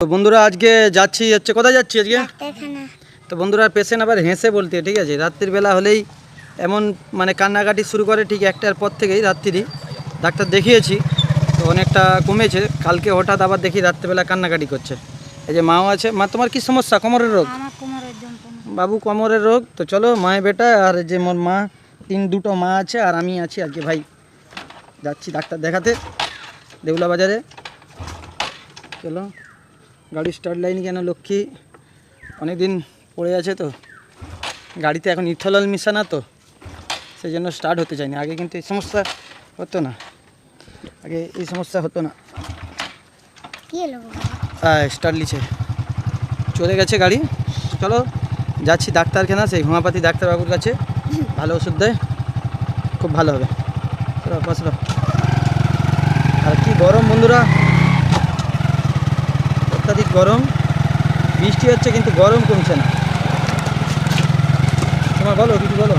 তো বন্ধুরা আজকে যাচ্ছি কোথায় যাচ্ছি আজকে? ডাক্তারখানা। তো বন্ধুরা পেশেন্ট আবার হেসে বলতে ঠিক আছে, রাত্রির বেলা হলেই এমন মানে কান্নাকাটি শুরু করে ঠিক একটার পর থেকেই রাত্রি। ডাক্তার দেখিয়েছি তো অনেকটা কমেছে, কালকে হঠাৎ আবার দেখি রাত্রিবেলা কান্নাকাটি করছে। এই যে মাও আছে। মা তোমার কি সমস্যা? কোমরের রোগ? আমার কোমরের যন্ত্রণা। বাবু কোমরের রোগ। তো চলো মায়ের বেটা আর যে মোর মা, দুটো মা আছে আর আমি আছি আজকে। ভাই যাচ্ছি ডাক্তার দেখাতে দেউলা বাজারে। চলো গাড়ি স্টার্ট লাইন কেন লক্ষ্মী অনেক দিন পড়ে আছে, তো গাড়িতে এখন ইথনল মিশানা, তো সেই জন্য স্টার্ট হতে চায়নি। আগে কিন্তু এই সমস্যা হতো না, আগে এই সমস্যা হতো না। কি হলো বাবা? স্টার্ট লিছে চলে গেছে গাড়ি। চলো যাচ্ছি ডাক্তারখানা, সেই হোমিওপ্যাথি ডাক্তারবাবুর কাছে, ভালো ওষুধ দেয়, খুব ভালো হবে। চলো বসলো। আর কি গরম বন্ধুরা, অত্যাধিক গরম। বৃষ্টি হচ্ছে কিন্তু গরম কমছে না। তোমার বলো, কিছু বলো।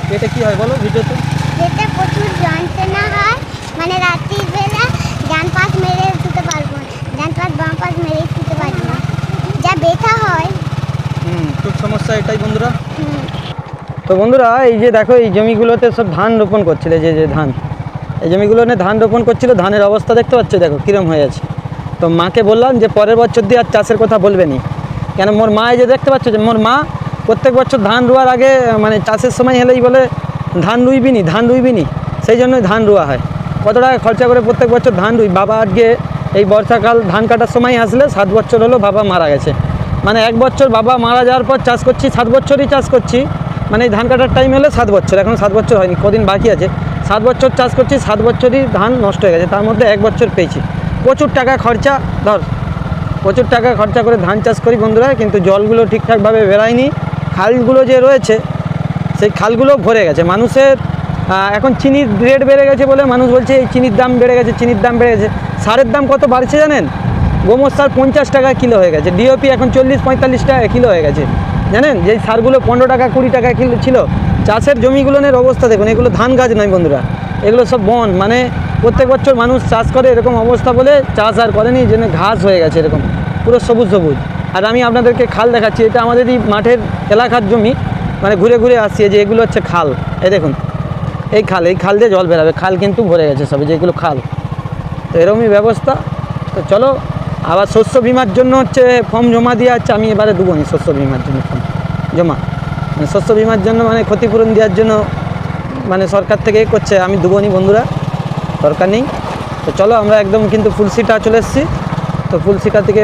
পেটে কি হয় বলো ভিডিওতে? পেটে প্রচুর যন্ত্রণা হয়, মানে রাত্রির বেলা ডান পাশ মেরে শুতে পারবো না, ডান পাশ বাম পাশ মেরে শুতে পারবো না, যা ব্যথা হয়। খুব সমস্যা এটাই বন্ধুরা। তো বন্ধুরা এই যে দেখো, এই জমিগুলোতে সব ধান রোপণ করছিল, যে যে ধান, এই জমিগুলোতে ধান রোপণ করছিল, ধানের অবস্থা দেখতে পাচ্ছ, দেখো কীরকম হয়ে আছে। তো মাকে বললাম যে পরের বছর দিয়ে আর চাষের কথা বলবে নি, কেন মোর মা এই যে দেখতে পাচ্ছ যে মোর মা প্রত্যেক বছর ধান রোয়ার আগে মানে চাষের সময় হলেই বলে ধান রুইবি নি, সেই জন্যই ধান রোয়া হয়। কত টাকা খরচা করে প্রত্যেক বছর ধান রুই। বাবা আজকে এই বর্ষাকাল ধান কাটার সময় আসলে 7 বছর হলো বাবা মারা গেছে। মানে 1 বছর বাবা মারা যাওয়ার পর চাষ করছি, 7 বছরই চাষ করছি। মানে এই ধান কাটার টাইম হলে 7 বছর, এখন 7 বছর হয়নি, কদিন বাকি আছে। 7 বছর চাষ করছি, 7 বছরই ধান নষ্ট হয়ে গেছে, তার মধ্যে 1 বছর পেয়েছি। প্রচুর টাকা খরচা, প্রচুর টাকা খরচা করে ধান চাষ করি বন্ধুরা, কিন্তু জলগুলো ঠিকঠাকভাবে বেরায়নি। খালগুলো যে রয়েছে সেই খালগুলো ভরে গেছে। মানুষের এখন চিনির রেট বেড়ে গেছে বলে মানুষ বলছে এই চিনির দাম বেড়ে গেছে, চিনির দাম বেড়ে গেছে। সারের দাম কত বাড়ছে জানেন? গোমর সার 50 টাকা কিলো হয়ে গেছে, ডিওপি এখন 40-45 টাকা কিলো হয়ে গেছে, জানেন? যেই সারগুলো 15 টাকা 20 টাকা কিলো ছিল। চাষের জমিগুলোর অবস্থা দেখুন, এগুলো ধান গাছ নয় বন্ধুরা, এগুলো সব বন। মানে প্রত্যেক বছর মানুষ চাষ করে, এরকম অবস্থা বলে চাষ আর করেনি, যেন ঘাস হয়ে গেছে এরকম পুরো সবুজ সবুজ। আর আমি আপনাদেরকে খাল দেখাচ্ছি, এটা আমাদের এই মাঠের এলাকার জমি, মানে ঘুরে ঘুরে আসছি। যে এগুলো হচ্ছে খাল, এই দেখুন এই খাল দিয়ে জল বেরাবে, খাল কিন্তু ভরে গেছে সবে, যেগুলো খাল। তো এরকমই ব্যবস্থা। তো চলো আবার শস্য বিমার জন্য হচ্ছে ফর্ম জমা দিয়ে আছে, আমি এবারে দেবো নি শস্য বিমার জন্য ফর্ম জমা, মানে শস্য বিমার জন্য, মানে ক্ষতিপূরণ দেওয়ার জন্য, মানে সরকার থেকে করছে, আমি দেবো নি বন্ধুরা, দরকার নেই। তো চলো আমরা একদম কিন্তু ফুলসিটা চলে এসেছি। তো ফুলসিটা থেকে